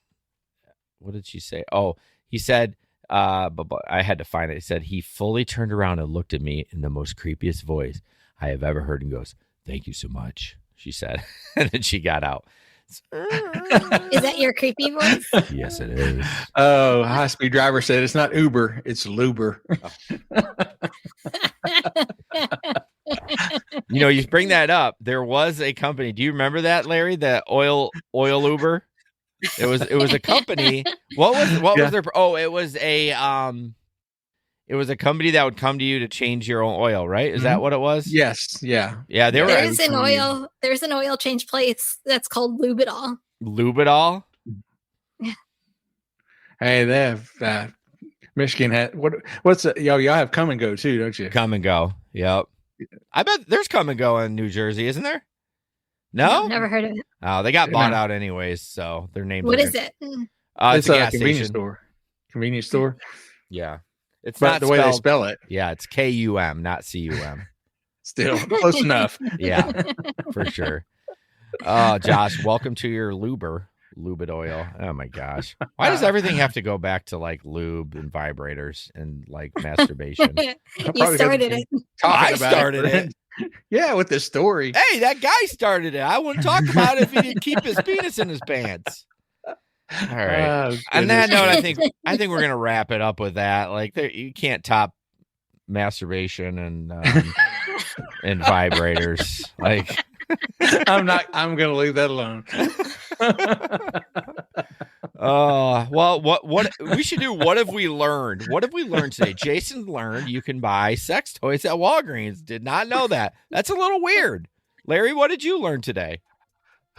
what did she say? Oh, he said, but I had to find it. He said he fully turned around and looked at me in the most creepiest voice I have ever heard and goes, "Thank you so much," she said. And then she got out. Is that your creepy voice? Yes, it is. Oh, high-speed driver said it's not Uber, it's Luber. You know, you bring that up. There was a company. Do you remember that, Larry? The oil Uber. It was a company. What was their? Oh, it was a company that would come to you to change your own oil, right? Is that what it was? Yes. Yeah. Yeah. There's an oil change place that's called Lubidol. Lubidol. Hey, they have Michigan had what's y'all have Come and Go too, don't you? Come and Go. Yep. I bet there's Come and Go in New Jersey, isn't there? No, never heard of it. Oh, they got bought out anyways, so their names. What is it? It's a gas convenience store. Convenience store. Yeah, it's but not the way they spell it. Yeah, it's KUM, not CUM. Still close enough. Yeah, for sure. Josh, welcome to your lubid oil. Oh my gosh, why does everything have to go back to like lube and vibrators and like masturbation? You started it. I started it. Yeah, with this story. Hey, that guy started it. I wouldn't talk about it if he didn't keep his penis in his pants. All right. On that note, I think we're gonna wrap it up with that. Like, you can't top masturbation and vibrators. Like, I'm gonna leave that alone. Well, what we should do? What have we learned? What have we learned today? Jason learned you can buy sex toys at Walgreens. Did not know that. That's a little weird. Larry, what did you learn today?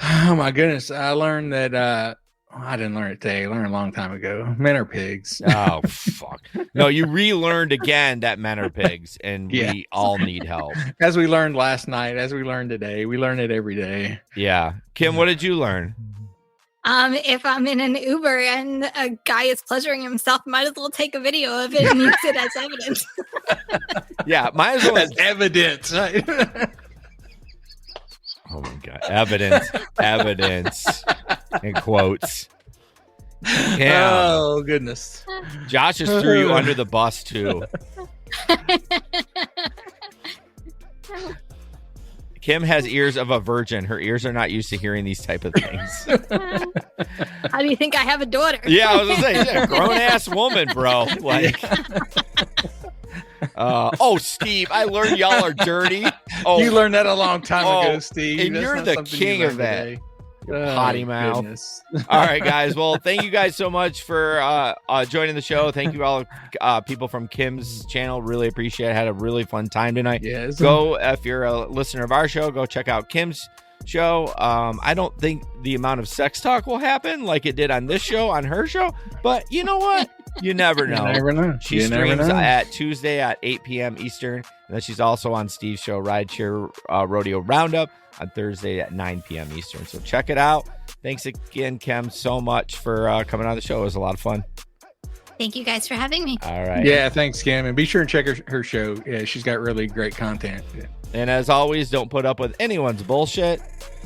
Oh my goodness, I learned that. I didn't learn it today. I learned a long time ago. Men are pigs. Oh fuck! No, you relearned again that men are pigs, and we all need help. As we learned last night, as we learned today, we learn it every day. Yeah, Kim, what did you learn? If I'm in an Uber and a guy is pleasuring himself, might as well take a video of it and use it as evidence. Yeah, might as well as evidence. Oh my god, evidence, in quotes. Yeah. Oh goodness, Josh just threw you under the bus too. Kim has ears of a virgin. Her ears are not used to hearing these type of things. How do you think I have a daughter? Yeah, I was gonna say, she's a grown-ass woman, bro. Like, Steve, I learned y'all are dirty. Oh, you learned that a long time ago, Steve. And you're the king of that. Potty mouth. All right, guys. Well, thank you guys so much for joining the show. Thank you all people from Kim's channel. Really appreciate it. Had a really fun time tonight. Yes. Go, if you're a listener of our show, go check out Kim's show. I don't think the amount of sex talk will happen like it did on this show, on her show. But you know what? You never know. You never know. She streams at Tuesday at 8 p.m. Eastern. And then she's also on Steve's show, Rideshare Rodeo Roundup, on Thursday at 9 p.m. Eastern. So check it out. Thanks again, Kim, so much for coming on the show. It was a lot of fun. Thank you guys for having me. All right. Yeah, thanks, Kim. And be sure and check her show. Yeah, she's got really great content. And as always, don't put up with anyone's bullshit.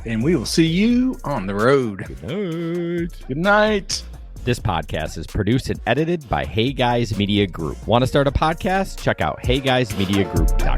And we will see you on the road. Good night. Good night. This podcast is produced and edited by Hey Guys Media Group. Want to start a podcast? Check out heyguysmediagroup.com.